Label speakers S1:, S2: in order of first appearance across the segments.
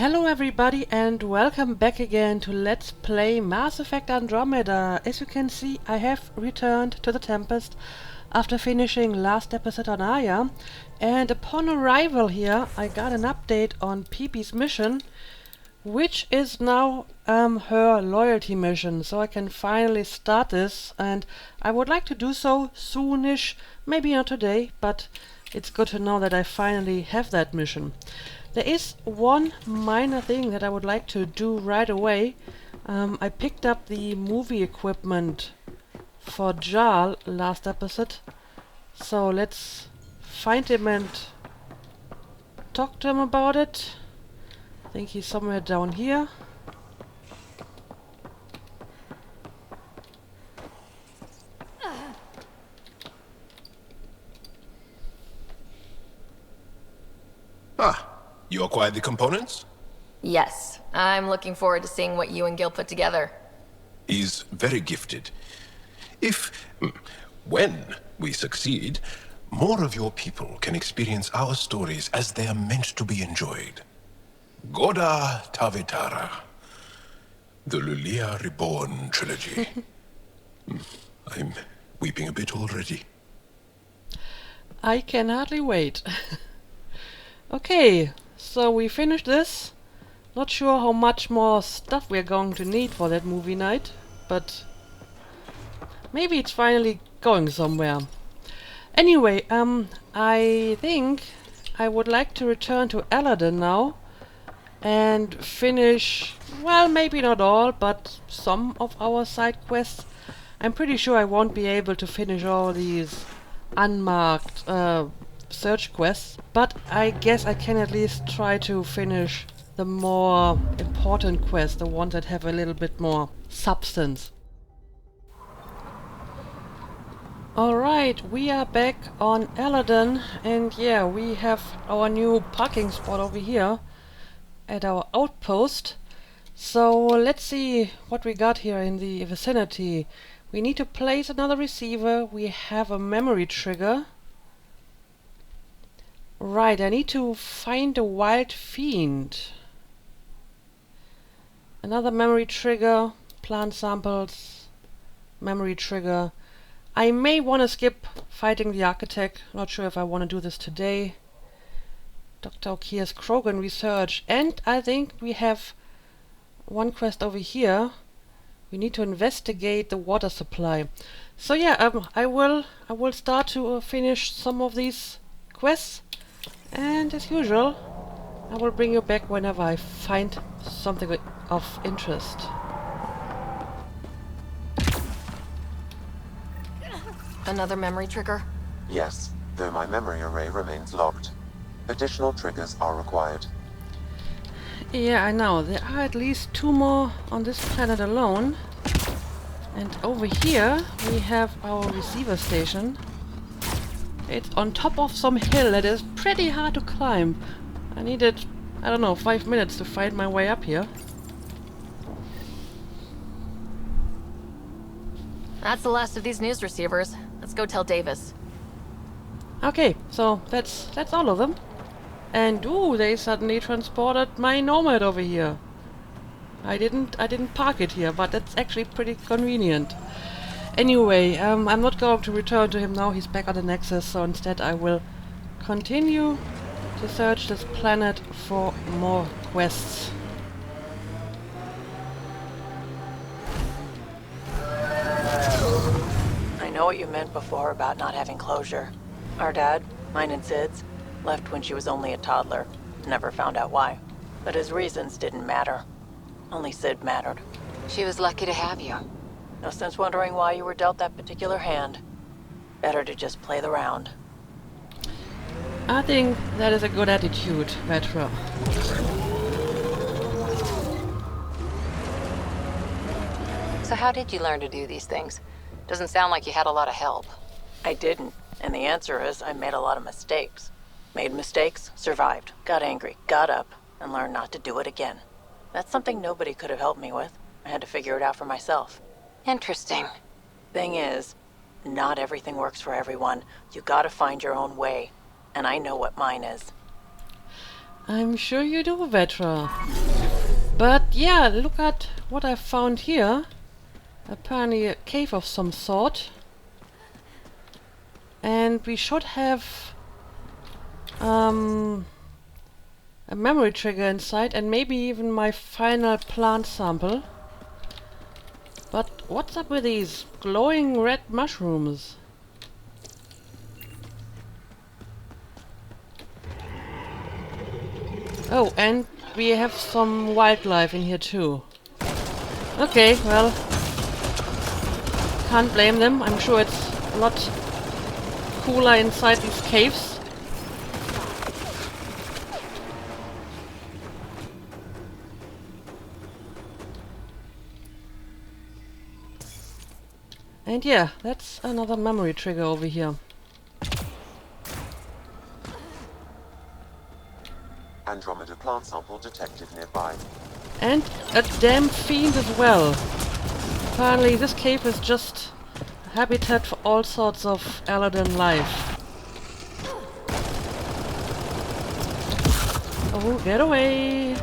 S1: Hello everybody and welcome back again to Let's Play Mass Effect Andromeda. As you can see, I have returned to the Tempest after finishing last episode on Aya, and upon arrival here I got an update on Peepee's mission, which is now her loyalty mission, so I can finally start this, and I would like to do so soonish, maybe not today, but it's good to know that I finally have that mission. There is one minor thing that I would like to do right away. I picked up the movie equipment for Jarl last episode, so let's find him and talk to him about it. I think he's somewhere down here.
S2: You acquired the components?
S3: Yes, I'm looking forward to seeing what you and Gil put together.
S2: He's very gifted. When we succeed, more of your people can experience our stories as they are meant to be enjoyed. Goda Tavetara, the Lulia Reborn trilogy. I'm weeping a bit already.
S1: I can hardly wait. Okay, so we finished this. Not sure how much more stuff we're going to need for that movie night, but maybe it's finally going somewhere. Anyway, I think I would like to return to Aladdin now and finish, well, maybe not all, but some of our side quests. I'm pretty sure I won't be able to finish all these unmarked search quests, but I guess I can at least try to finish the more important quests, the ones that have a little bit more substance. Alright, we are back on Aladdin, and yeah, we have our new parking spot over here at our outpost. So let's see what we got here in the vicinity. We need to place another receiver. We have a memory trigger. Right, I need to find a wild fiend. Another memory trigger, plant samples, memory trigger. I may want to skip fighting the architect. Not sure if I want to do this today. Dr. Okia's Krogan research. And I think we have one quest over here. We need to investigate the water supply. So yeah, I will start to finish some of these quests. And as usual, I will bring you back whenever I find something of interest.
S3: Another memory trigger?
S4: Yes, though my memory array remains locked. Additional triggers are required.
S1: Yeah, I know. There are at least 2 more on this planet alone. And over here we have our receiver station. It's on top of some hill that is pretty hard to climb. I needed, I don't know, 5 minutes to find my way up here.
S3: That's the last of these news receivers. Let's go tell Davis.
S1: Okay, so that's all of them. And ooh, they suddenly transported my Nomad over here. I didn't park it here, but that's actually pretty convenient. Anyway, I'm not going to return to him now, he's back on the Nexus, so instead I will continue to search this planet for more quests.
S5: I know what you meant before about not having closure. Our dad, mine and Sid's, left when she was only a toddler. Never found out why. But his reasons didn't matter. Only Sid mattered.
S6: She was lucky to have you.
S5: No sense wondering why you were dealt that particular hand. Better to just play the round.
S1: I think that is a good attitude, Vetra.
S6: So how did you learn to do these things? Doesn't sound like you had a lot of help.
S5: I didn't, and the answer is I made a lot of mistakes. Made mistakes, survived, got angry, got up, and learned not to do it again. That's something nobody could have helped me with. I had to figure it out for myself.
S6: Interesting.
S5: Thing is, not everything works for everyone. You gotta find your own way. And I know what mine is.
S1: I'm sure you do, Vetra. But yeah, look at what I found here. Apparently a cave of some sort. And we should have a memory trigger inside, and maybe even my final plant sample. But what's up with these glowing red mushrooms? Oh, and we have some wildlife in here too. Okay, well, can't blame them. I'm sure it's a lot cooler inside these caves. And yeah, that's another memory trigger over here.
S4: Andromeda plant sample detected nearby.
S1: And a damn fiend as well. Apparently this cave is just a habitat for all sorts of Aladdin life. Oh, get away!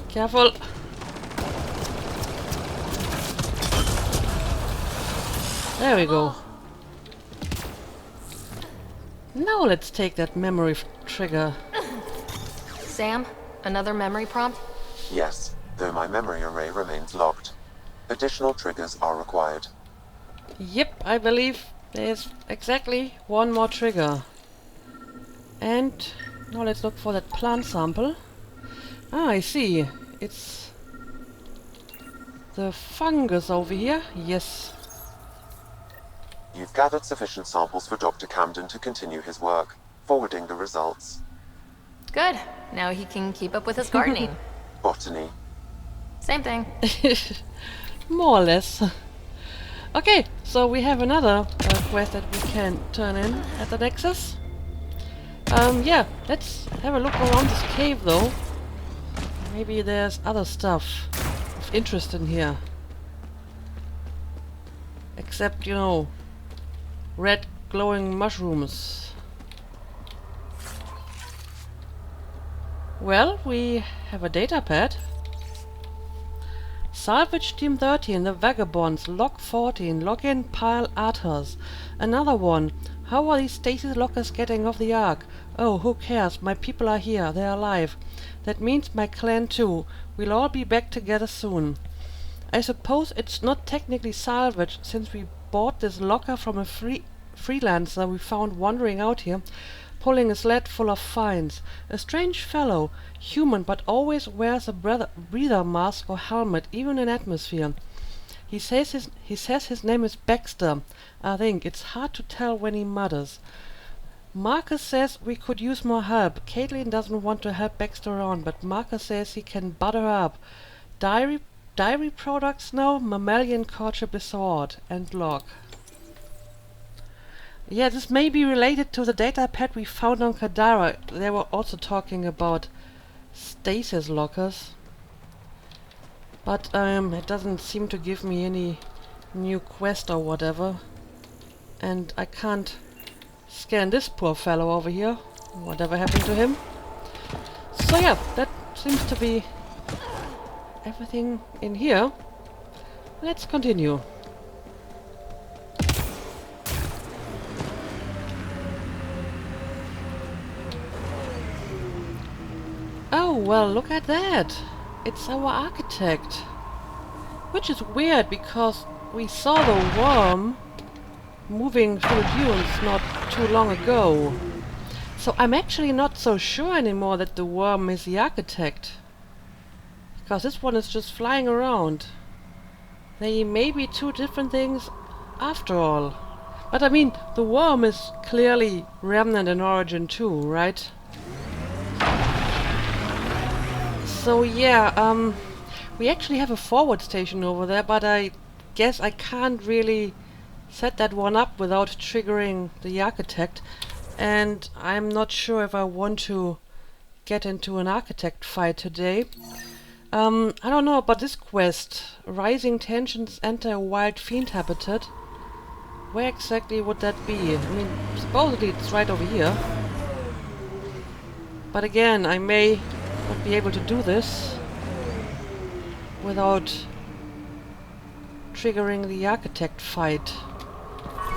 S1: Careful! There we go. Now let's take that memory trigger.
S3: Sam, another memory prompt?
S4: Yes, though my memory array remains locked. Additional triggers are required.
S1: Yep, I believe there's exactly one more trigger. And now let's look for that plant sample. Ah, I see. It's the fungus over here. Yes.
S4: You've gathered sufficient samples for Dr. Camden to continue his work, forwarding the results.
S3: Good. Now he can keep up with his gardening.
S4: Botany.
S3: Same thing.
S1: More or less. Okay, so we have another quest that we can turn in at the Nexus. Yeah, let's have a look around this cave though. Maybe there's other stuff of interest in here. Except, you know, red glowing mushrooms. Well, we have a data pad. Salvage Team 13, the Vagabonds, Log 14, Login Pile Arthurs. Another one. How are these stasis lockers getting off the Ark? Oh, who cares? My people are here. They're alive. That means my clan too. We'll all be back together soon. I suppose it's not technically salvage, since we bought this locker from a freelancer we found wandering out here, pulling a sled full of finds. A strange fellow, human, but always wears a breather mask or helmet, even in atmosphere. He says his name is Baxter. I think it's hard to tell when he mutters. Marcus says we could use more help. Caitlin doesn't want to help Baxter around, but Marcus says he can butter her up. Dairy products now, mammalian courtship is sword, and log. Yeah, this may be related to the data pad we found on Kadara. They were also talking about stasis lockers. But it doesn't seem to give me any new quest or whatever. And I can't scan this poor fellow over here. Whatever happened to him? So yeah, that seems to be everything in here. Let's continue. Oh, well, look at that. It's our architect. Which is weird, because we saw the worm moving through dunes not too long ago. So I'm actually not so sure anymore that the worm is the architect. Because this one is just flying around. They may be two different things after all. But I mean, the worm is clearly Remnant in Origin too, right? So yeah, we actually have a forward station over there, but I guess I can't really set that one up without triggering the architect, and I'm not sure if I want to get into an architect fight today. I don't know about this quest. Rising tensions enter a wild fiend habitat. Where exactly would that be? I mean, supposedly it's right over here. But again, I may not be able to do this without triggering the architect fight.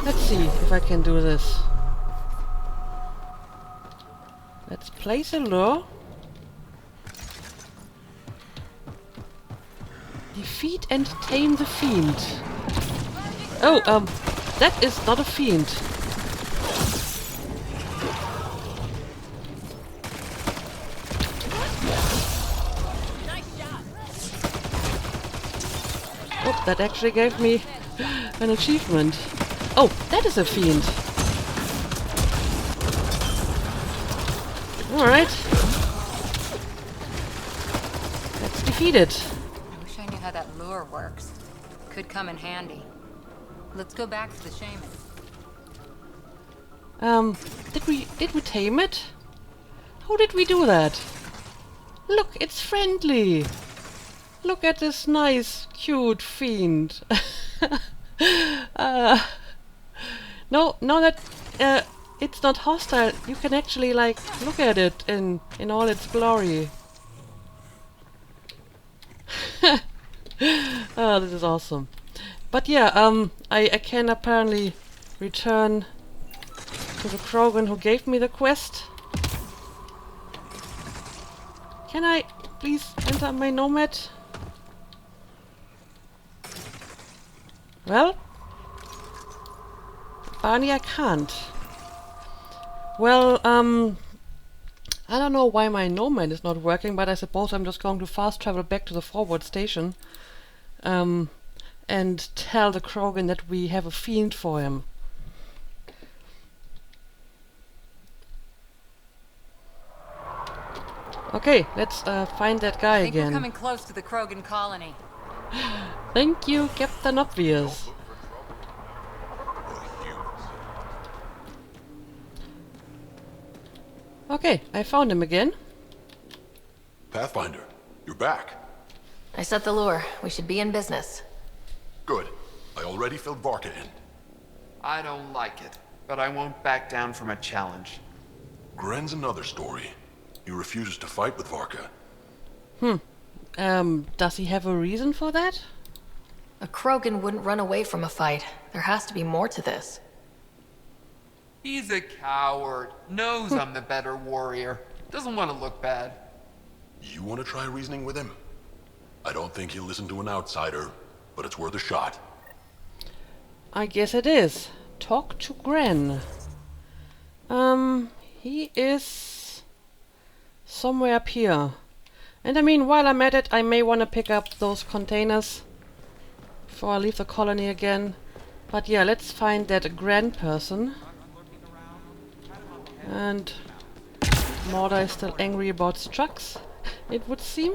S1: Let's see if I can do this. Let's place a lure. Defeat and tame the fiend. Oh, that is not a fiend. Oh, that actually gave me an achievement. Oh, that is a fiend. Alright. Let's defeat it.
S6: I wish I knew how that lure works. Could come in handy. Let's go back to the shaman.
S1: Did we tame it? How did we do that? Look, it's friendly. Look at this nice, cute fiend. No, that it's not hostile. You can actually like look at it in all its glory. Oh, this is awesome. But yeah, I can apparently return to the Krogan who gave me the quest. Can I please enter my nomad? Well, Barney, I can't. Well, I don't know why my nomad is not working, but I suppose I'm just going to fast travel back to the forward station and tell the Krogan that we have a fiend for him. Okay, let's find that guy
S6: I think
S1: again.
S6: we're coming close to the Krogan colony.
S1: Thank you, Captain Obvious. Okay, I found him again.
S2: Pathfinder, you're back.
S3: I set the lure. We should be in business.
S2: Good. I already filled Varka in.
S7: I don't like it, but I won't back down from a challenge.
S2: Gren's another story. He refuses to fight with Varka.
S1: Does he have a reason for that?
S3: A Krogan wouldn't run away from a fight. There has to be more to this.
S7: He's a coward. Knows I'm the better warrior. Doesn't want to look bad.
S2: You want to try reasoning with him? I don't think he'll listen to an outsider, but it's worth a shot.
S1: I guess it is. Talk to Gren. He is somewhere up here. And I mean, while I'm at it, I may want to pick up those containers before I leave the colony again. But yeah, let's find that Gren person. And Morda is still angry about Strux, it would seem.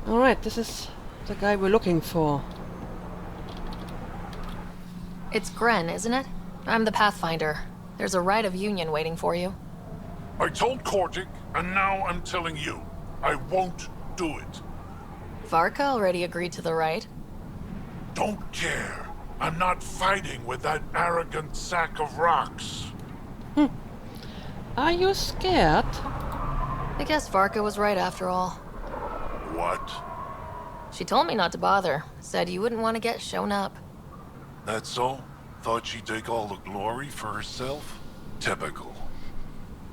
S1: Alright, this is the guy we're looking for.
S3: It's Gren, isn't it? I'm the Pathfinder. There's a rite of union waiting for you.
S8: I told Kortic, and now I'm telling you. I won't do it.
S3: Varka already agreed to the rite.
S8: Don't care. I'm not fighting with that arrogant sack of rocks.
S1: Are you scared?
S3: I guess Varka was right after all.
S8: What?
S3: She told me not to bother. Said you wouldn't want to get shown up.
S8: That's so? Thought she'd take all the glory for herself? Typical.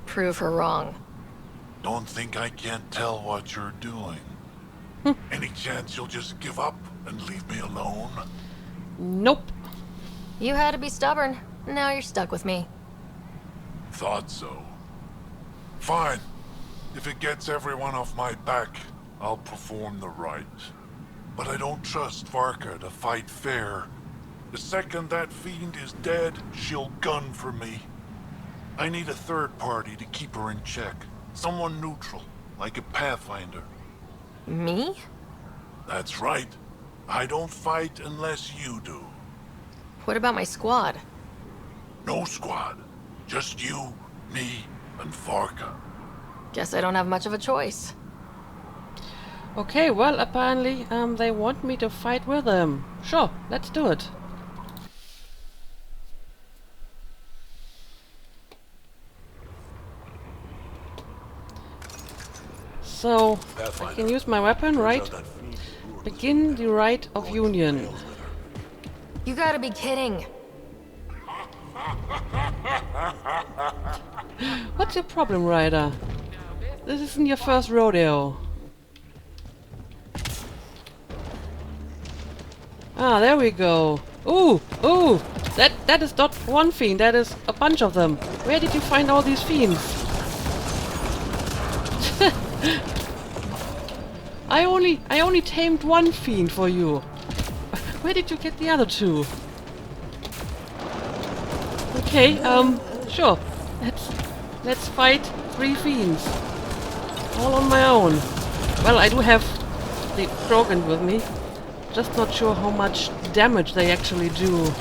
S3: Prove her wrong.
S8: Don't think I can't tell what you're doing. Any chance you'll just give up and leave me alone?
S1: Nope.
S3: You had to be stubborn. Now you're stuck with me.
S8: Thought so. Fine. If it gets everyone off my back, I'll perform the rite. But I don't trust Varka to fight fair. The second that fiend is dead, she'll gun for me. I need a third party to keep her in check. Someone neutral, like a Pathfinder.
S3: Me?
S8: That's right. I don't fight unless you do.
S3: What about my squad?
S8: No squad. Just you, me, and Varka.
S3: Guess I don't have much of a choice.
S1: Okay, well, apparently, they want me to fight with them. Sure, let's do it. So, I can use my weapon, right? Begin the rite of union.
S3: You gotta be kidding.
S1: What's your problem, Ryder? This isn't your first rodeo. Ah, there we go. Ooh, ooh! That is not one fiend, that is a bunch of them. Where did you find all these fiends? I only tamed one fiend for you. Where did you get the other two? Okay, sure. Let's fight 3 fiends. All on my own. Well, I do have the Krogan with me. Just not sure how much damage they actually do.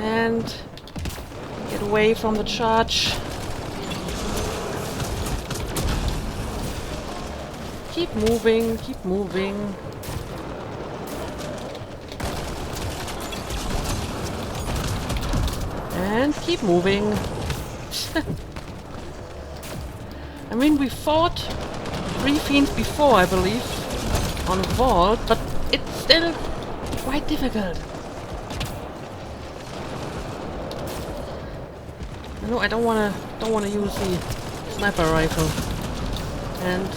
S1: And get away from the charge. Keep moving, keep moving. And keep moving. I mean, we fought 3 fiends before, I believe, on a vault, but it's still quite difficult. No, I don't wanna use the sniper rifle. And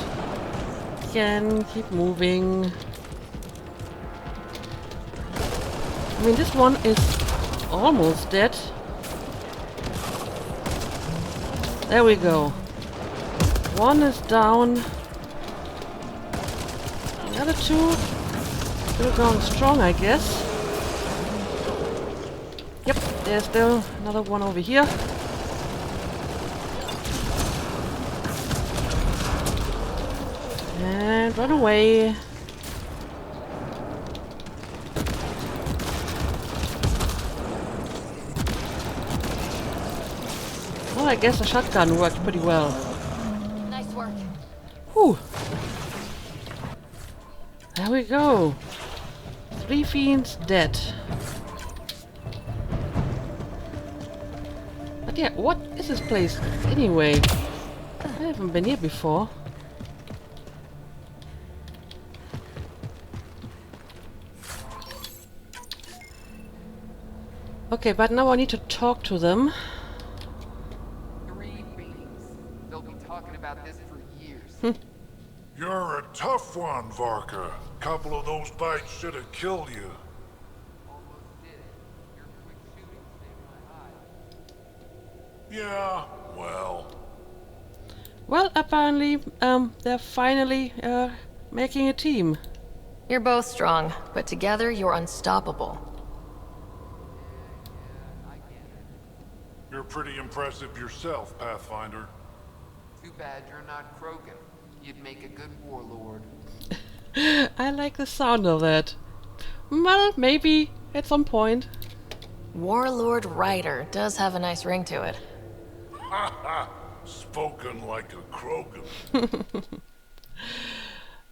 S1: again, keep moving. I mean, this one is almost dead. There we go. One is down. The other 2 still going strong, I guess. Yep, there's still another one over here. And run away. Well, I guess the shotgun worked pretty well.
S3: Nice work.
S1: Whew. There we go. 3 fiends dead. But yeah, what is this place anyway? I haven't been here before. Okay, but now I need to talk to them.
S7: 3 fiends. They'll be talking about this for years.
S8: You're a tough one, Varka. Couple of those bites should have killed you.
S7: Almost did it. Your quick shooting saved my hide.
S8: Yeah, well.
S1: Well, apparently, they're finally, making a team.
S3: You're both strong, but together you're unstoppable.
S8: You're pretty impressive yourself, Pathfinder.
S7: Too bad you're not Krogan. You'd make a good warlord.
S1: I like the sound of that. Well, maybe at some point.
S3: Warlord Ryder does have a nice ring to it.
S8: Ha ha! Spoken like a Krogan.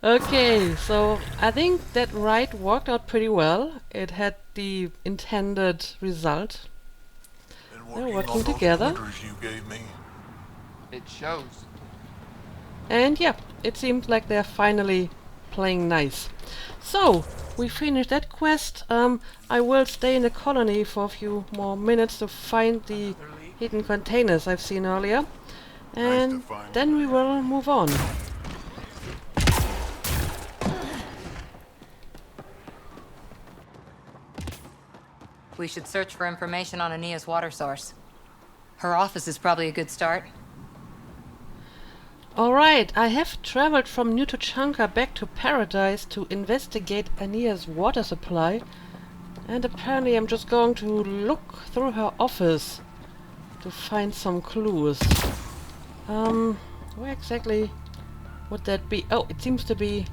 S1: Okay, so I think that ride worked out pretty well. It had the intended result. They're working
S8: on those
S1: together.
S8: orders you gave me.
S7: It shows.
S1: And yeah, it seems like they're finally playing nice. So, we finished that quest. I will stay in the colony for a few more minutes to find the hidden containers I've seen earlier. And then we will move on.
S6: We should search for information on Ania's water source. Her office is probably a good start.
S1: Alright, I have traveled from New Tuchanka back to Paradise to investigate Ania's water supply. And apparently I'm just going to look through her office to find some clues. Where exactly would that be? Oh, it seems to be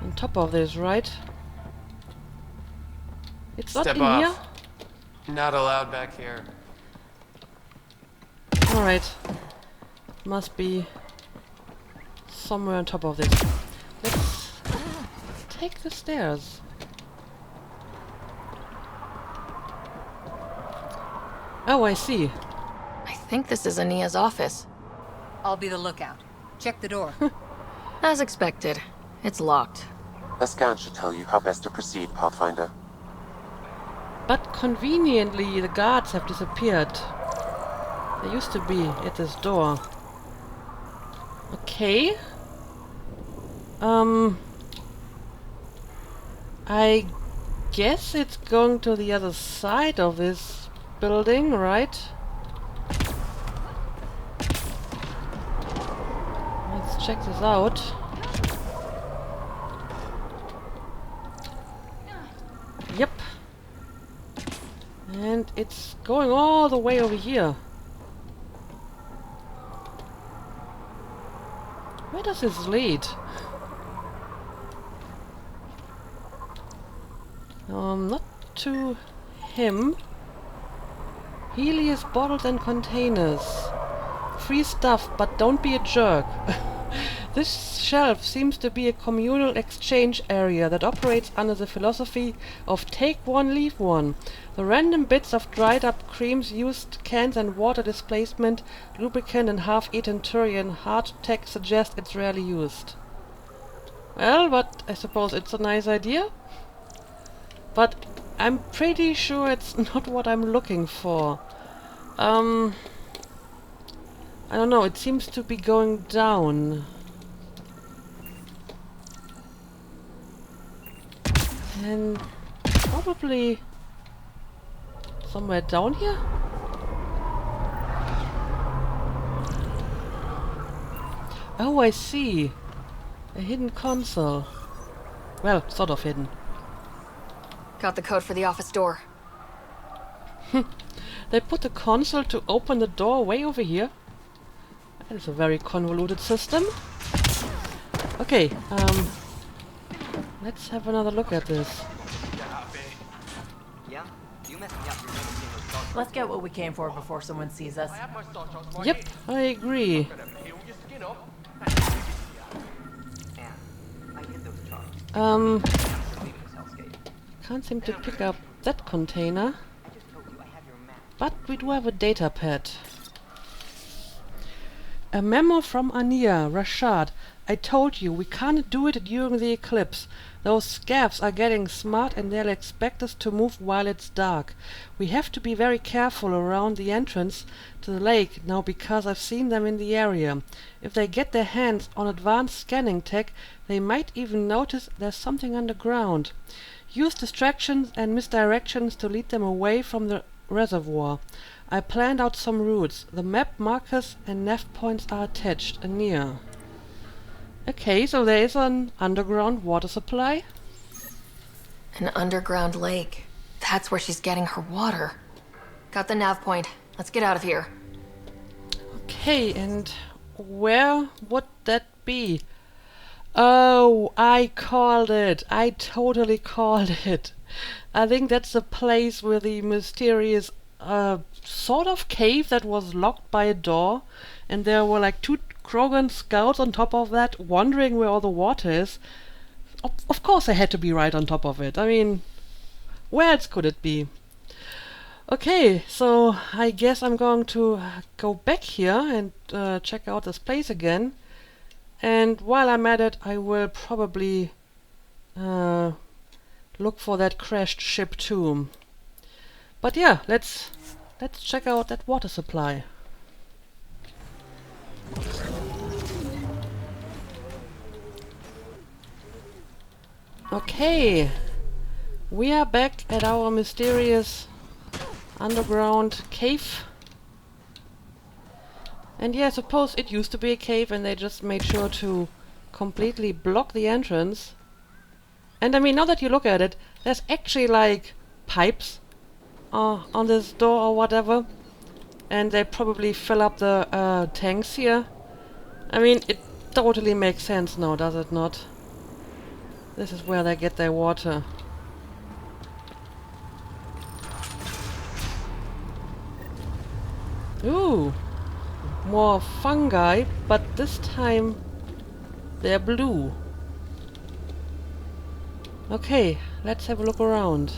S1: on top of this, right? It's not
S7: Step
S1: in
S7: off.
S1: here?
S7: Not allowed back here.
S1: Alright. Must be somewhere on top of this. Let's take the stairs. Oh, I see.
S3: I think this is Ania's office.
S6: I'll be the lookout. Check the door.
S3: As expected, it's locked.
S4: A scan should tell you how best to proceed, Pathfinder.
S1: But conveniently, the guards have disappeared. They used to be at this door. Okay. I guess it's going to the other side of this building, right? Let's check this out. Yep. And it's going all the way over here. Where does this lead? Not to him. Helios bottles and containers. Free stuff, but don't be a jerk. This shelf seems to be a communal exchange area that operates under the philosophy of take one, leave one. The random bits of dried up creams, used cans and water displacement, lubricant and half-eaten Turian hard tech suggest it's rarely used. Well, but I suppose it's a nice idea. But I'm pretty sure it's not what I'm looking for. I don't know, it seems to be going down. And probably somewhere down here? Oh, I see. A hidden console. Well, sort of hidden.
S3: Got the code for the office door.
S1: They put the console to open the door way over here. That is a very convoluted system. Okay, let's have another look at this.
S5: Let's get what we came for before someone sees us.
S1: Yep, I agree. Can't seem to pick up that container. But we do have a data pad. A memo from Ania, Rashad. I told you, we can't do it during the eclipse. Those scavs are getting smart and they'll expect us to move while it's dark. We have to be very careful around the entrance to the lake now because I've seen them in the area. If they get their hands on advanced scanning tech, they might even notice there's something underground. Use distractions and misdirections to lead them away from the reservoir. I planned out some routes. The map markers and nav points are attached near. Okay, so there is an underground water supply.
S3: An underground lake. That's where she's getting her water. Got the nav point. Let's get out of here.
S1: Okay, and where would that be? Oh, I called it. I totally called it. I think that's the place where the mysterious sort of cave that was locked by a door, and there were like two Krogan scouts on top of that, wondering where all the water is. Of course, I had to be right on top of it. I mean, where else could it be? Okay, so I guess I'm going to go back here and check out this place again. And while I'm at it, I will probably look for that crashed ship too. But yeah, let's check out that water supply. Okay, we are back at our mysterious underground cave. And yeah, I suppose it used to be a cave and they just made sure to completely block the entrance. And I mean, now that you look at it, there's actually like pipes on this door or whatever. And they probably fill up the tanks here. I mean, it totally makes sense now, does it not? This is where they get their water. more fungi, but this time they're blue. Okay, let's have a look around.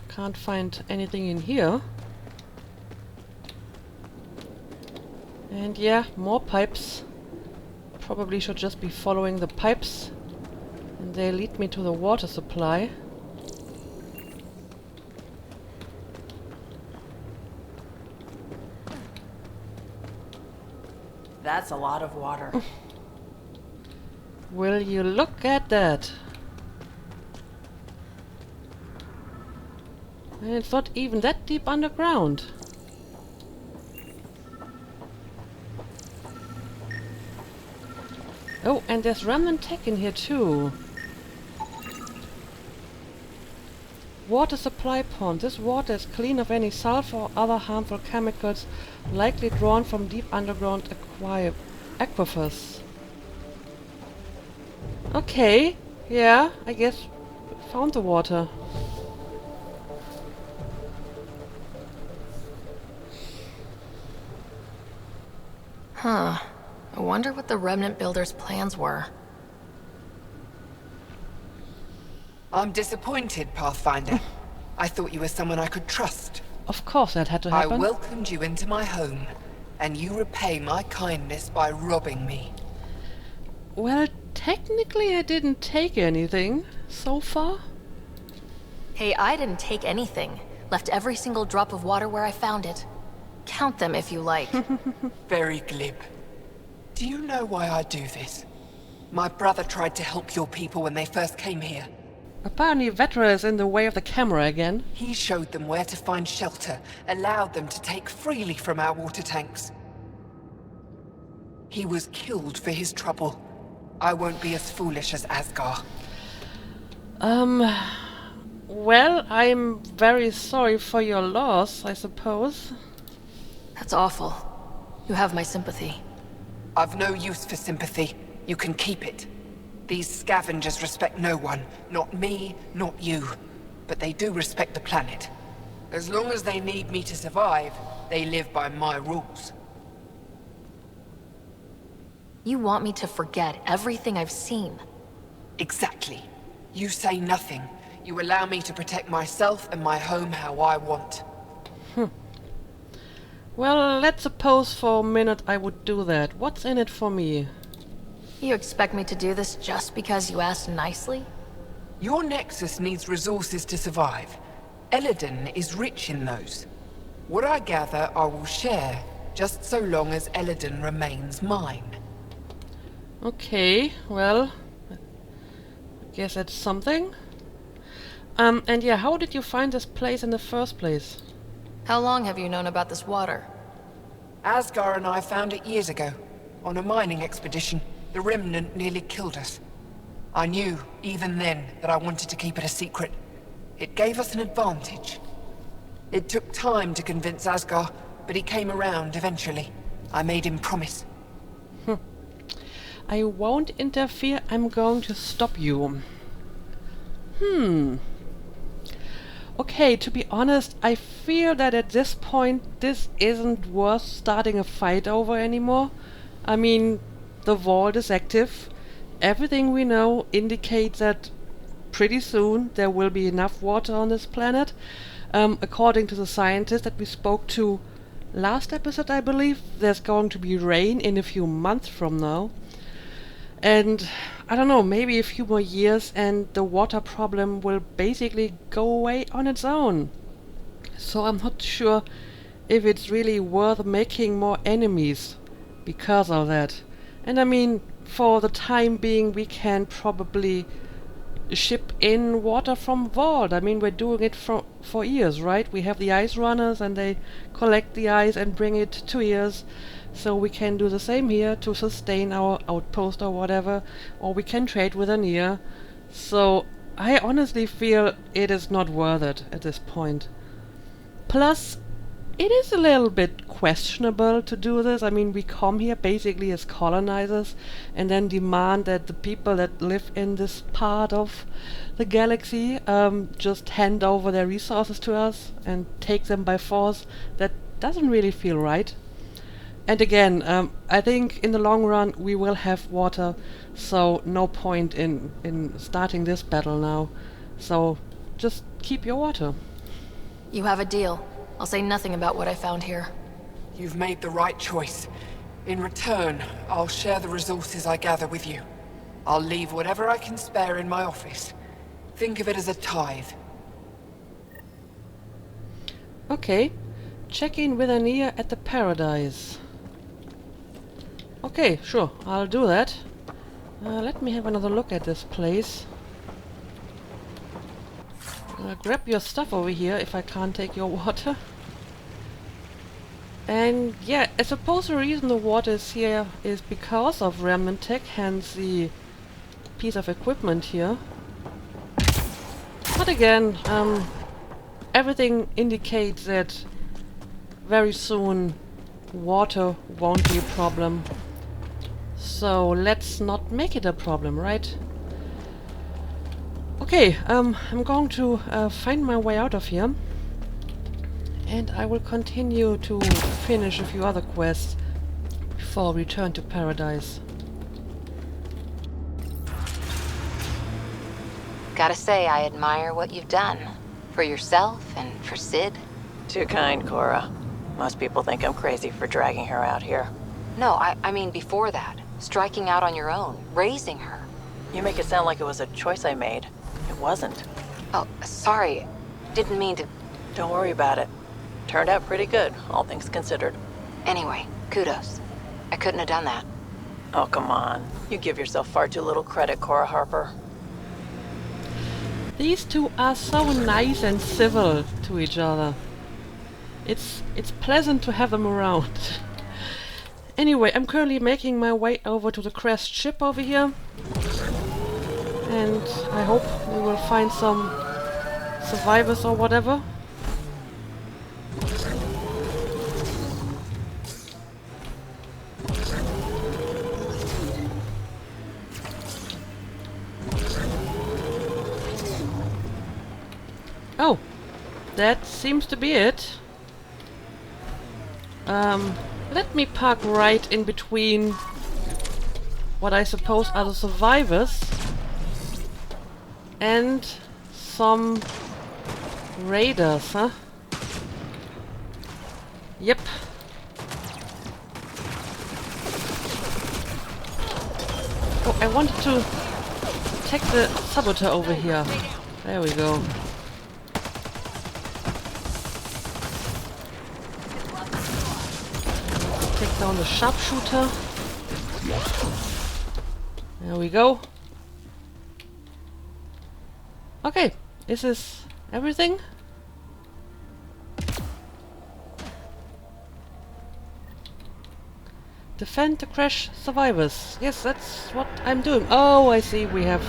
S1: Can't find anything in here. And yeah, more pipes. Probably should just be following the pipes. And they lead me to the water supply.
S5: That's a lot of water.
S1: Will you look at that? And it's not even that deep underground. Oh, and there's remnant tech in here too. Water supply pond. This water is clean of any sulfur or other harmful chemicals likely drawn from deep underground aquifers. Okay, yeah, I guess found the water.
S3: Huh. I wonder what the Remnant Builders' plans were.
S9: I'm disappointed, Pathfinder. I thought you were someone I could trust.
S1: Of course that had to
S9: I
S1: happen.
S9: welcomed you into my home, and you repay my kindness by robbing me.
S1: Well, technically I didn't take anything so far.
S3: Hey, I didn't take anything. Left every single drop of water where I found it. Count them if you like.
S9: Very glib. Do you know why I do this? My brother tried to help your people when they first came here.
S1: Apparently Vetra is in the way of the camera again.
S9: He showed them where to find shelter, allowed them to take freely from our water tanks. He was killed for his trouble. I won't be as foolish as Asgar.
S1: Well, I'm very sorry for your loss, I suppose.
S3: That's awful. You have my sympathy.
S9: I've no use for sympathy. You can keep it. These scavengers respect no one. Not me, not you. But they do respect the planet. As long as they need me to survive, they live by my rules.
S3: You want me to forget everything I've seen?
S9: Exactly. You say nothing. You allow me to protect myself and my home how I want.
S1: Well, let's suppose for a minute I would do that. What's in it for me?
S3: You expect me to do this just because you asked nicely?
S9: Your Nexus needs resources to survive. Eladin is rich in those. What I gather, I will share, just so long as Eladin remains mine.
S1: Okay, well, I guess that's something. And yeah, how did you find this place in the first place?
S3: How long have you known about this water?
S9: Asgar and I found it years ago, on a mining expedition. The Remnant nearly killed us. I knew, even then, that I wanted to keep it a secret. It gave us an advantage. It took time to convince Asgar, but he came around eventually. I made him promise.
S1: I won't interfere, I'm going to stop you. Okay, to be honest, I feel that at this point this isn't worth starting a fight over anymore. I mean, the vault is active. Everything we know indicates that pretty soon there will be enough water on this planet. According to the scientist that we spoke to last episode, I believe, there's going to be rain in a few months from now. And I don't know, maybe a few more years and the water problem will basically go away on its own. So I'm not sure if it's really worth making more enemies because of that. And I mean, for the time being we can probably ship in water from Vault. I mean, we're doing it for years, right? We have the ice runners and they collect the ice and bring it to years. So we can do the same here to sustain our outpost or whatever, or we can trade with an ear. So I honestly feel it is not worth it at this point. Plus, It is a little bit questionable to do this. I mean, we come here basically as colonizers and then demand that the people that live in this part of the galaxy just hand over their resources to us and take them by force. That doesn't really feel right. And again, I think in the long run we will have water, so no point in starting this battle now. So just keep your water.
S3: You have a deal. I'll say nothing about what I found here.
S9: You've made the right choice. In return, I'll share the resources I gather with you. I'll leave whatever I can spare in my office. Think of it as a tithe.
S1: Okay. Check in with Ania at the Paradise. Okay, sure, I'll do that. Let me have another look at this place. Grab your stuff over here if I can't take your water. And yeah, I suppose the reason the water is here is because of remnant tech, hence the piece of equipment here. But again, everything indicates that very soon water won't be a problem. So let's not make it a problem, right? Okay, I'm going to find my way out of here. And I will continue to finish a few other quests before I return to Paradise.
S6: Gotta say, I admire what you've done. For yourself and for Sid.
S5: Too kind, Cora. Most people think I'm crazy for dragging her out here.
S6: No, I mean before that. Striking out on your own. Raising her.
S5: You make it sound like it was a choice I made. It wasn't.
S6: Oh, sorry. Didn't mean to...
S5: Don't worry about it. Turned out pretty good, all things considered.
S6: Anyway, kudos. I couldn't have done that.
S5: Oh, come on. You give yourself far too little credit, Cora Harper.
S1: These two are so nice and civil to each other. It's pleasant to have them around. Anyway, I'm currently making my way over to the crashed ship over here. And I hope we will find some survivors or whatever. Oh, that seems to be it. Let me park right in between what I suppose are the survivors and some raiders, huh? Yep. Oh, I wanted to attack the saboteur over here. There we go. Take down the sharpshooter. There we go. Okay, is this everything? Defend the crash survivors. Yes, that's what I'm doing. Oh, I see. We have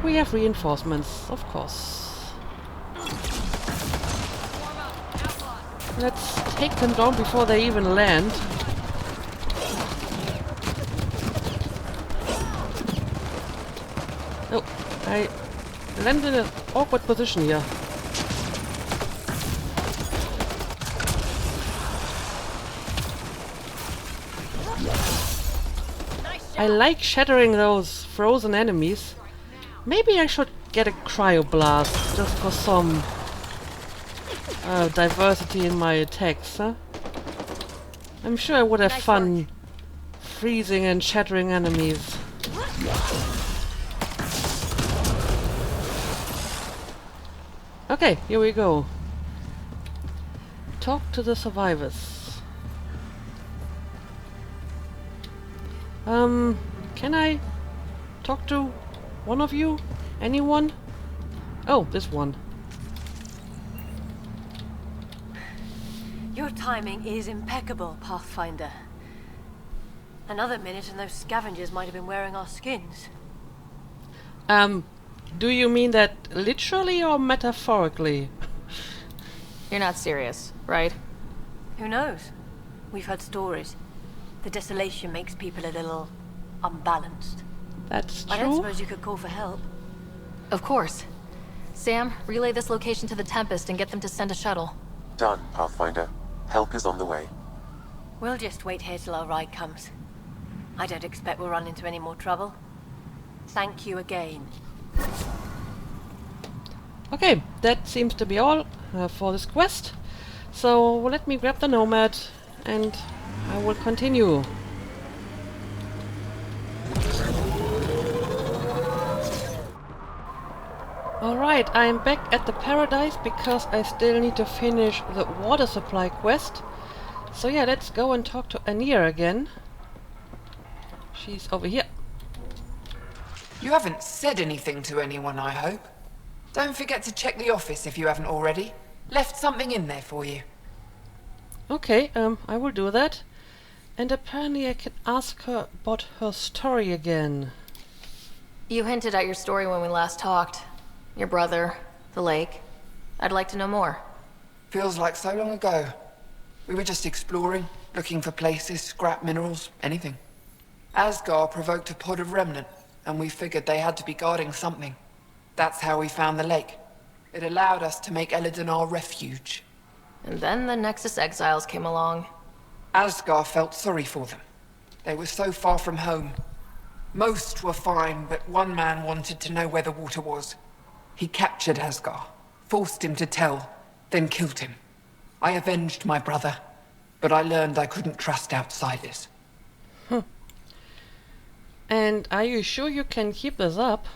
S1: reinforcements, of course. Let's take them down before they even land. Oh, I landed in an awkward position here. I like shattering those frozen enemies. Maybe I should get a cryoblast just for some diversity in my attacks, huh? I'm sure I would have fun freezing and shattering enemies. Okay, here we go. Talk to the survivors. Can I talk to one of you? Anyone? Oh, this one.
S10: Your timing is impeccable, Pathfinder. Another minute and those scavengers might have been wearing our skins.
S1: Do you mean that literally or metaphorically?
S3: You're not serious, right?
S10: Who knows? We've heard stories. The desolation makes people a little unbalanced.
S1: That's true.
S10: I don't suppose you could call for help.
S3: Of course. Sam, relay this location to the Tempest and get them to send a shuttle.
S4: Done, Pathfinder. Help is on the way.
S10: We'll just wait here till our ride comes. I don't expect we'll run into any more trouble. Thank you again.
S1: Okay, that seems to be all for this quest. So let me grab the Nomad and I will continue. Alright, I'm back at the Paradise because I still need to finish the water supply quest. So yeah, let's go and talk to Anir again. She's over here.
S9: You haven't said anything to anyone, I hope. Don't forget to check the office if you haven't already. Left something in there for you.
S1: Okay, I will do that. And apparently I can ask her about her story again.
S3: You hinted at your story when we last talked. Your brother, the lake. I'd like to know more.
S9: Feels like so long ago. We were just exploring, looking for places, scrap minerals, anything. Asgard provoked a pod of remnant, and we figured they had to be guarding something. That's how we found the lake. It allowed us to make Eladin our refuge.
S3: And then the Nexus exiles came along.
S9: Asgard felt sorry for them. They were so far from home. Most were fine, but one man wanted to know where the water was. He captured Asgard, forced him to tell, then killed him. I avenged my brother, but I learned I couldn't trust outsiders.
S1: And are you sure you can keep this up?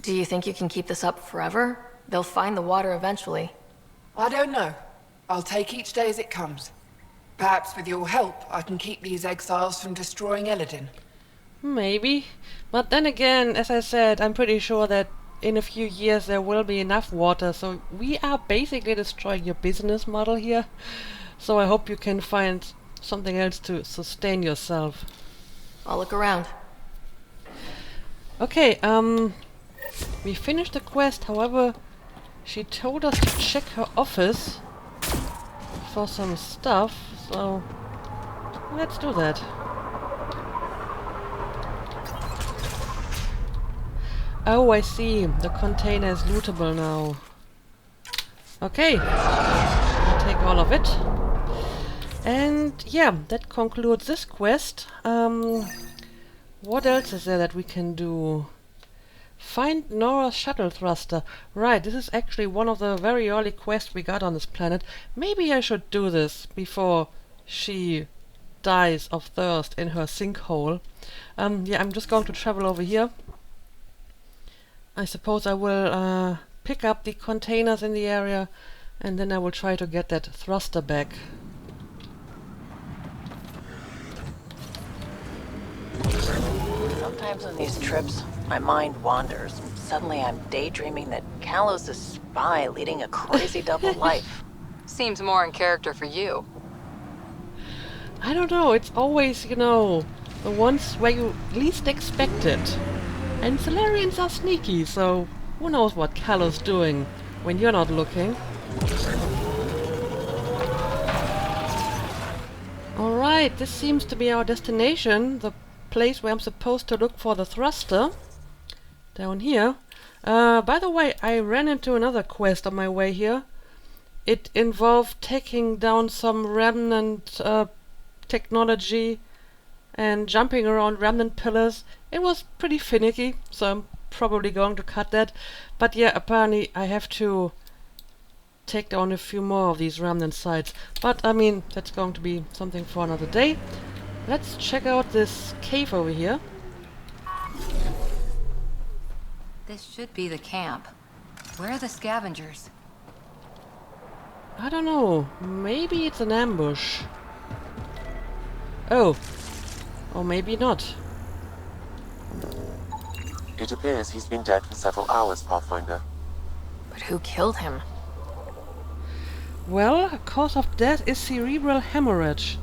S3: Do you think you can keep this up forever? They'll find the water eventually.
S9: I don't know. I'll take each day as it comes. Perhaps with your help, I can keep these exiles from destroying Eladin.
S1: Maybe. But then again, as I said, I'm pretty sure that in a few years there will be enough water, so we are basically destroying your business model here. So I hope you can find something else to sustain yourself.
S3: I'll look around.
S1: Okay, we finished the quest, however, she told us to check her office for some stuff, so let's do that. Oh, I see. The container is lootable now. Okay. I'll take all of it. And yeah, that concludes this quest. What else is there that we can do? Find Nora's shuttle thruster. Right, this is actually one of the very early quests we got on this planet. Maybe I should do this before she dies of thirst in her sinkhole. Yeah, I'm just going to travel over here. I suppose I will pick up the containers in the area and then I will try to get that thruster back.
S5: Sometimes on these trips, my mind wanders. And suddenly I'm daydreaming that Kalos is a spy leading a crazy double life.
S6: Seems more in character for you.
S1: I don't know, it's always, you know, the ones where you least expect it. And Solarians are sneaky, so who knows what Kalos doing when you're not looking. Alright, this seems to be our destination, the place where I'm supposed to look for the thruster. Down here. By the way, I ran into another quest on my way here. It involved taking down some remnant technology and jumping around remnant pillars. It was pretty finicky, so I'm probably going to cut that. But yeah, apparently I have to take down a few more of these remnant sites. But I mean, that's going to be something for another day. Let's check out this cave over here.
S6: This should be the camp. Where are the scavengers?
S1: I don't know. Maybe it's an ambush. Oh. Or maybe not.
S4: It appears he's been dead for several hours, Pathfinder.
S3: But who killed him?
S1: Well, cause of death is cerebral hemorrhage.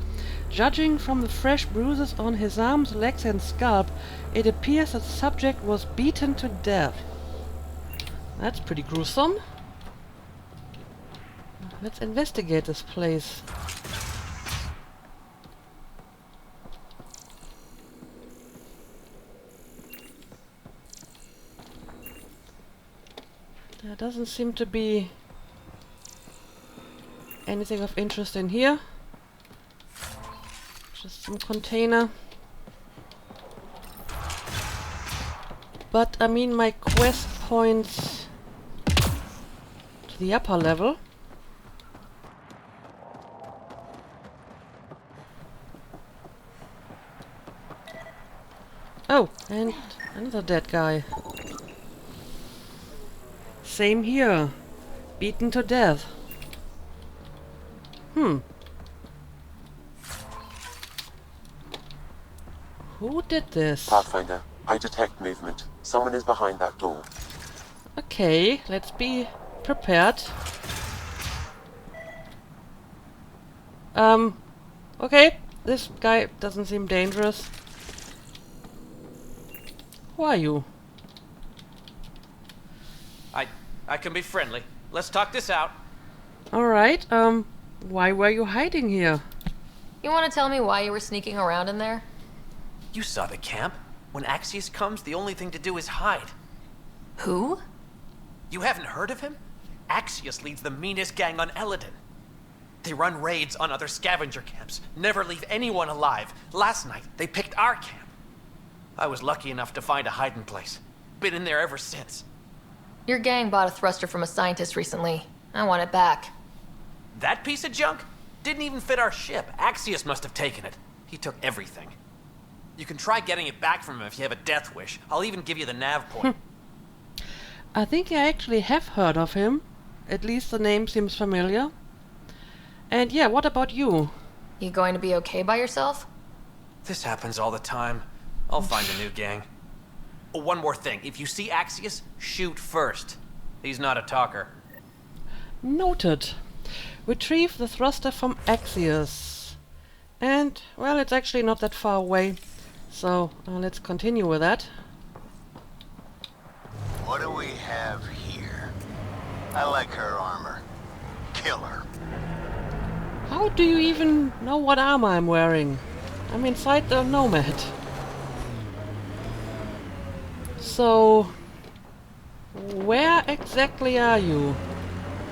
S1: Judging from the fresh bruises on his arms, legs and scalp, it appears that the subject was beaten to death. That's pretty gruesome. Let's investigate this place. There doesn't seem to be anything of interest in here. Just some container. But I mean, my quest points to the upper level. Oh, and another dead guy. Same here. Beaten to death. Who did this?
S4: Pathfinder, I detect movement. Someone is behind that door.
S1: Okay, let's be prepared. Okay, this guy doesn't seem dangerous. Who are you?
S11: I can be friendly. Let's talk this out.
S1: Alright, why were you hiding here?
S3: You want to tell me why you were sneaking around in there?
S11: You saw the camp. When Axius comes, the only thing to do is hide.
S3: Who?
S11: You haven't heard of him? Axius leads the meanest gang on Eladin. They run raids on other scavenger camps, never leave anyone alive. Last night, they picked our camp. I was lucky enough to find a hiding place. Been in there ever since.
S3: Your gang bought a thruster from a scientist recently. I want it back.
S11: That piece of junk? Didn't even fit our ship. Axius must have taken it. He took everything. You can try getting it back from him if you have a death wish. I'll even give you the nav point.
S1: I think I actually have heard of him. At least the name seems familiar. And yeah, what about you?
S3: You going to be okay by yourself?
S11: This happens all the time. I'll find a new gang. Oh, one more thing. If you see Axius, shoot first. He's not a talker.
S1: Noted. Retrieve the thruster from Axius. And, well, it's actually not that far away. So, let's continue with that.
S12: What do we have here? I like her armor. Kill her.
S1: How do you even know what armor I'm wearing? I'm inside the Nomad. So, where exactly are you?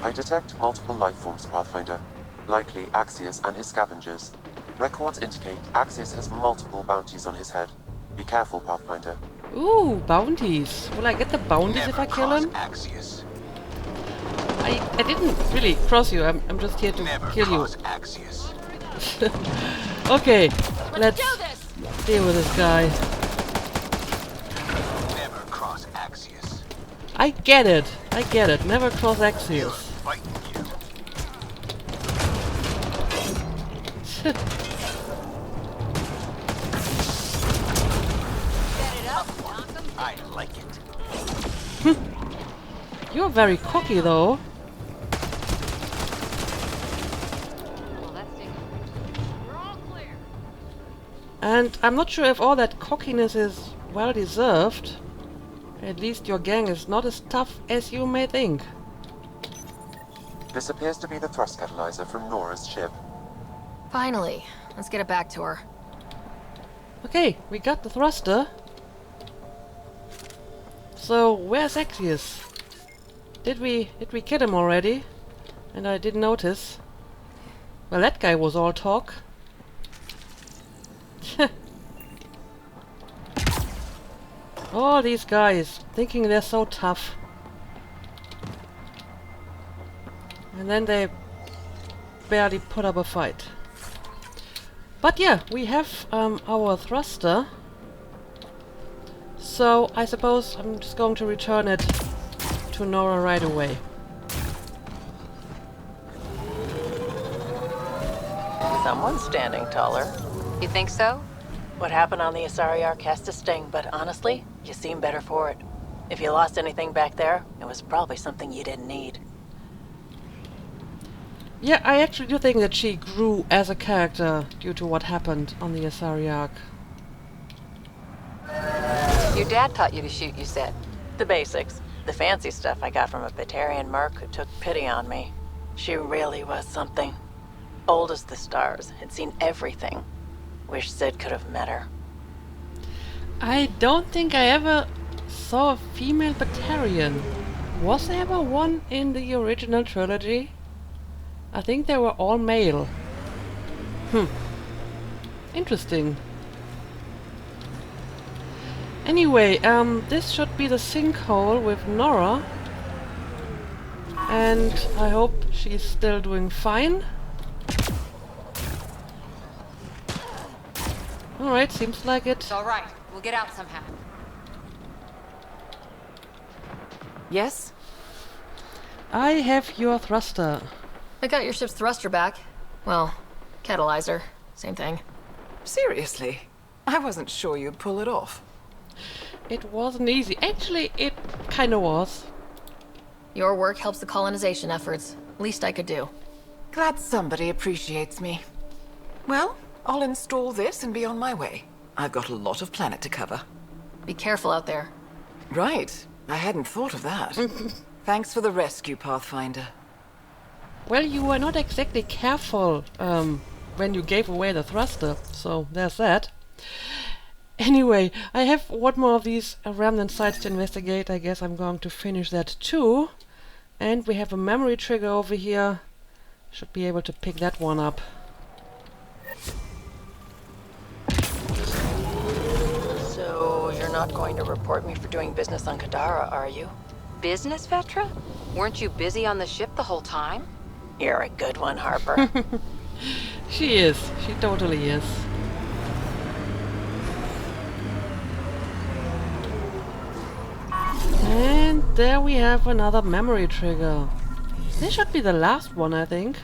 S4: I detect multiple life forms, Pathfinder. Likely Axius and his scavengers. Records indicate Axius has multiple bounties on his head. Be careful, Pathfinder.
S1: Ooh, bounties. Will I get the bounties if I kill him?
S12: Axius.
S1: I didn't really cross you. I'm just here to kill you.
S12: Axius.
S1: Okay, let's deal with this guy.
S12: Never cross Axius.
S1: I get it. I get it. Never cross Axius.
S12: Fighting you. I like it.
S1: You're very cocky, though. And I'm not sure if all that cockiness is well deserved. At least your gang is not as tough as you may think.
S4: This appears to be the thrust catalyzer from Nora's ship.
S3: Finally. Let's get it back to her.
S1: Okay, we got the thruster. So, where's Axius? Did we kill him already? And I didn't notice. Well, that guy was all talk. All these guys thinking they're so tough. And then they barely put up a fight. But yeah, we have our thruster. So I suppose I'm just going to return it to Nora right away.
S5: Someone's standing taller.
S6: You think so?
S5: What happened on the Asari cast a sting, but honestly, you seem better for it. If you lost anything back there, it was probably something you didn't need.
S1: Yeah, I actually do think that she grew as a character due to what happened on the Asari arc.
S6: Your dad taught you to shoot, you said.
S5: The basics. The fancy stuff I got from a Batarian merc who took pity on me. She really was something. Old as the stars, had seen everything. Wish Sid could have met her.
S1: I don't think I ever saw a female Batarian. Was there ever one in the original trilogy? I think they were all male. Interesting. Anyway, this should be the sinkhole with Nora. And I hope she's still doing fine. Alright, seems like it.
S6: It's alright. We'll get out somehow.
S13: Yes?
S1: I have your thruster.
S3: I got your ship's thruster back. Well, catalyzer. Same thing.
S13: Seriously? I wasn't sure you'd pull it off.
S1: It wasn't easy. Actually, it kinda was.
S3: Your work helps the colonization efforts. Least I could do.
S13: Glad somebody appreciates me. Well, I'll install this and be on my way. I've got a lot of planet to cover.
S3: Be careful out there.
S13: Right. I hadn't thought of that. Thanks for the rescue, Pathfinder.
S1: Well, you were not exactly careful when you gave away the thruster, so there's that. Anyway, I have one more of these remnant sites to investigate. I guess I'm going to finish that too. And we have a memory trigger over here. Should be able to pick that one up.
S5: So, you're not going to report me for doing business on Kadara, are you?
S6: Business, Vetra? Weren't you busy on the ship the whole time?
S5: You're a good one, Harper.
S1: She is. She totally is. And there we have another memory trigger. This should be the last one, I think.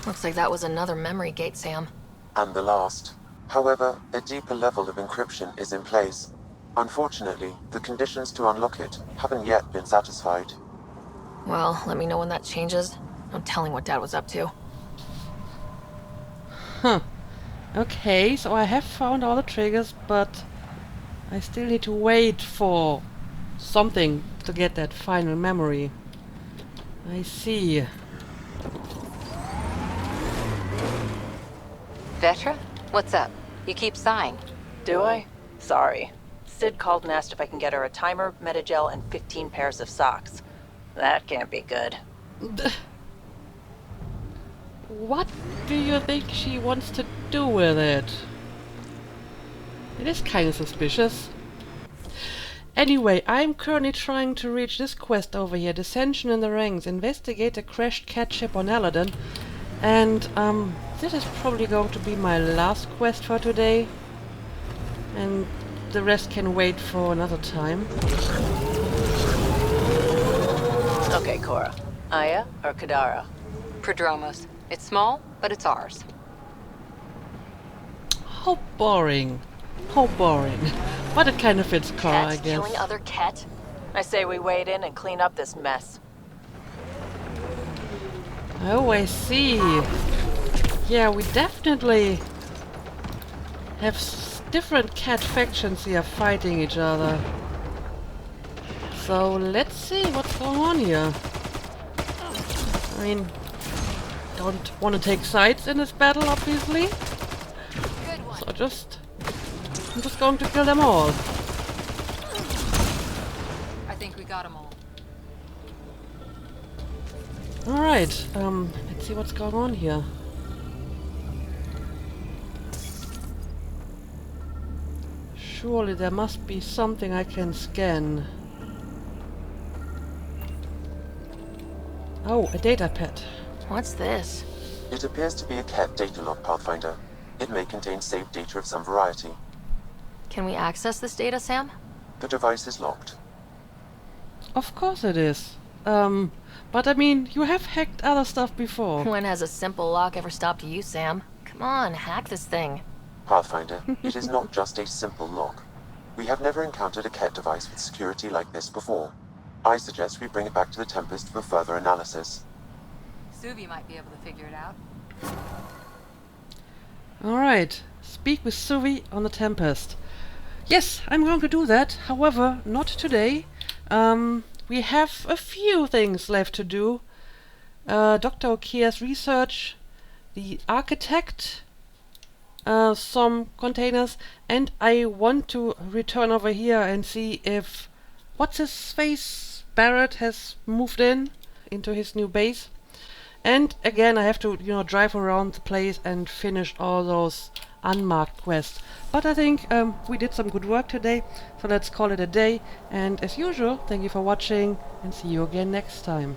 S3: Looks like that was another memory gate, Sam.
S4: And the last. However, a deeper level of encryption is in place. Unfortunately, the conditions to unlock it haven't yet been satisfied.
S3: Well, let me know when that changes. No telling what Dad was up to.
S1: Huh. Okay, so I have found all the triggers, but I still need to wait for something to get that final memory. I see.
S6: Vetra? What's up? You keep sighing.
S5: Do I? Sorry. Sid called and asked if I can get her a timer, metagel, and 15 pairs of socks. That can't be good.
S1: What do you think she wants to do with it? It is kind of suspicious. Anyway, I'm currently trying to reach this quest over here. Dissension in the ranks. Investigate a crashed cat ship on Aladdin. And, this is probably going to be my last quest for today. And the rest can wait for another time.
S5: Okay, Cora. Aya or Kadara?
S6: Prodromos. It's small, but it's ours.
S1: How boring. How boring. But it kind of fits Cora, I
S3: Cat
S1: guess.
S3: killing other cat?
S5: I say we wade in and clean up this mess.
S1: Oh, I see. Yeah, we definitely have different cat factions here fighting each other. So let's see what's going on here. I mean, don't want to take sides in this battle, obviously. So I'm just going to kill them all.
S6: I think we got them all.
S1: Alright, let's see what's going on here. Surely there must be something I can scan. Oh, a data pad.
S3: What's this?
S4: It appears to be a cat data log, Pathfinder. It may contain saved data of some variety.
S3: Can we access this data, Sam?
S4: The device is locked.
S1: Of course it is. But I mean, you have hacked other stuff before.
S3: When has a simple lock ever stopped you, Sam? Come on, hack this thing.
S4: Pathfinder, it is not just a simple lock. We have never encountered a cat device with security like this before. I suggest we bring it back to the Tempest for further analysis.
S6: Suvi might be able to figure it out.
S1: Alright, speak with Suvi on the Tempest. Yes, I'm going to do that. However, not today. We have a few things left to do. Dr. Okia's research, the architect, some containers, and I want to return over here and see if what's his face Barrett has moved into his new base. And again, I have to, drive around the place and finish all those unmarked quests. But I think we did some good work today, so let's call it a day. And as usual, thank you for watching, and see you again next time.